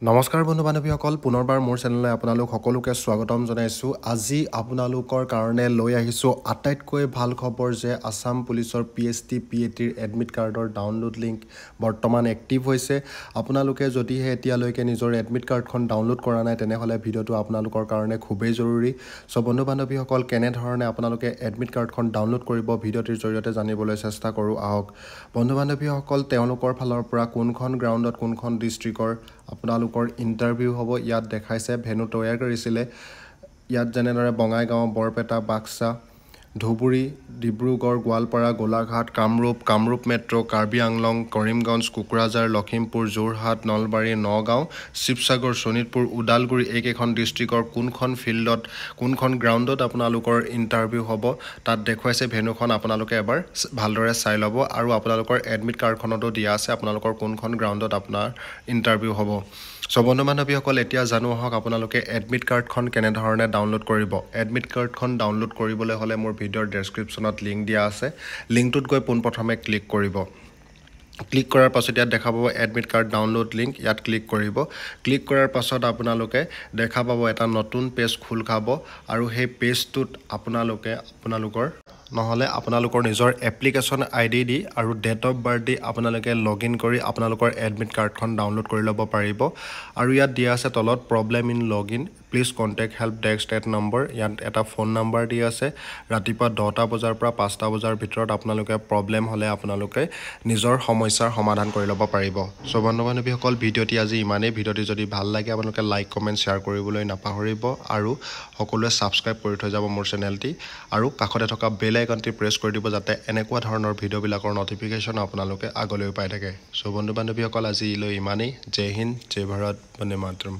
নমস্কাৰ বন্ধু বান্ধৱীসকল পুনৰবাৰ মোৰ চেনেললৈ আপোনালোক সকলোকে স্বাগতম জনাইছোঁ। আজি আপোনালোকৰ কাৰণে লৈ আহিছোঁ আটাইতকৈ ভাল খবৰ যে আসাম পুলিচৰ PST PATৰ এডমিট কাৰ্ডৰ ডাউনলোড লিংক বৰ্তমান এক্টিভ হৈছে। আপোনালোকে যদিহে এতিয়ালৈকে নিজৰ এডমিট কাৰ্ডখন ডাউনলোড কৰা নাই তেনেহ'লে ভিডিঅ'টো আপোনালোকৰ কাৰণে খুবেই জৰুৰী। চ' বন্ধু বান্ধৱীসকল কেনেধৰণে আপোনালোকে এডমিট কাৰ্ডখন ডাউনলোড কৰিব ভিডিঅ'টিৰ জৰিয়তে জানিবলৈ চেষ্টা কৰোঁ আহক। বন্ধু বান্ধৱীসকল তেওঁলোকৰ ফালৰ পৰা কোনখন গ্ৰাউণ্ডত কোনখন ডিষ্ট্ৰিক্টৰ আপোনালোকৰ ইণ্টাৰভিউ হ'ব ইয়াত দেখাইছে। ভেনু তৈয়াৰ কৰিছিলে ইয়াত যেনেদৰে বঙাইগাঁও, বৰপেটা, বাক্সা, ধুবুৰী, ডিব্ৰুগড়, গোৱালপাৰা, গোলাঘাট, কামৰূপ মেট্ৰ', কাৰ্বি আংলং, কৰিমগঞ্জ, কোকৰাঝাৰ, লখিমপুৰ, যোৰহাট, নলবাৰী, নগাঁও, শিৱসাগৰ, শোণিতপুৰ, ওদালগুৰি এইকেইখন ডিষ্ট্ৰিক্টৰ কোনখন ফিল্ডত কোনখন গ্ৰাউণ্ডত আপোনালোকৰ ইণ্টাৰভিউ হ'ব তাত দেখুৱাইছে ভেনুখন। আপোনালোকে এবাৰ ভালদৰে চাই ল'ব আৰু আপোনালোকৰ এডমিট কাৰ্ডখনতো দিয়া আছে আপোনালোকৰ কোনখন গ্ৰাউণ্ডত আপোনাৰ ইণ্টাৰভিউ হ'ব। চ' বন্ধু বান্ধৱীসকল এতিয়া জানো আহক আপোনালোকে এডমিট কাৰ্ডখন কেনেধৰণে ডাউনলোড কৰিব। এডমিট কাৰ্ডখন ডাউনলোড কৰিবলৈ হ'লে মোৰ ভিডিঅ'ৰ ডেছক্ৰিপশ্যনত লিংক দিয়া আছে। লিংকটোত গৈ পোনপ্ৰথমে ক্লিক কৰিব। ক্লিক কৰাৰ পাছত ইয়াত দেখা পাব এডমিট কাৰ্ড ডাউনলোড লিংক, ইয়াত ক্লিক কৰিব। ক্লিক কৰাৰ পাছত আপোনালোকে দেখা পাব এটা নতুন পেজ খোল খাব আৰু সেই পেজটোত আপোনালোকৰ নিজৰ এপ্লিকেশ্যন ID দি আৰু ডেট অফ বাৰ্থ দি আপোনালোকে লগ ইন কৰি আপোনালোকৰ এডমিট কাৰ্ডখন ডাউনলোড কৰি ল'ব পাৰিব। আৰু ইয়াত দিয়া আছে তলত problem in log in please contact help desk at number. ইয়াত এটা ফোন নম্বৰ দি আছে। ৰাতিপুৱা 10টা বজাৰ পৰা 5টা বজাৰ ভিতৰত আপোনালোকে প্ৰব্লেম হ'লে আপোনালোকে নিজৰ সমস্যাৰ সমাধান কৰি ল'ব পাৰিব। চ' বন্ধু বান্ধৱীসকল ভিডিঅ'টি আজি ইমানেই। ভিডিঅ'টি যদি ভাল লাগে আপোনালোকে লাইক কমেণ্ট শ্বেয়াৰ কৰিবলৈ নাপাহৰিব আৰু সকলোৱে ছাবস্ক্ৰাইব কৰি থৈ যাব মোৰ চেনেলটি আৰু কাষতে থকা বেল আইকনটি প্ৰেছ কৰি দিব যাতে এনেকুৱা ধৰণৰ ভিডিঅ'বিলাকৰ নটিফিকেশ্যন আপোনালোকে আগলৈও পাই থাকে। চ' বন্ধু বান্ধৱীসকল আজিলৈ ইমানেই। জয় হিন্দ, জয় ভাৰত, বন্দে মাতৰম।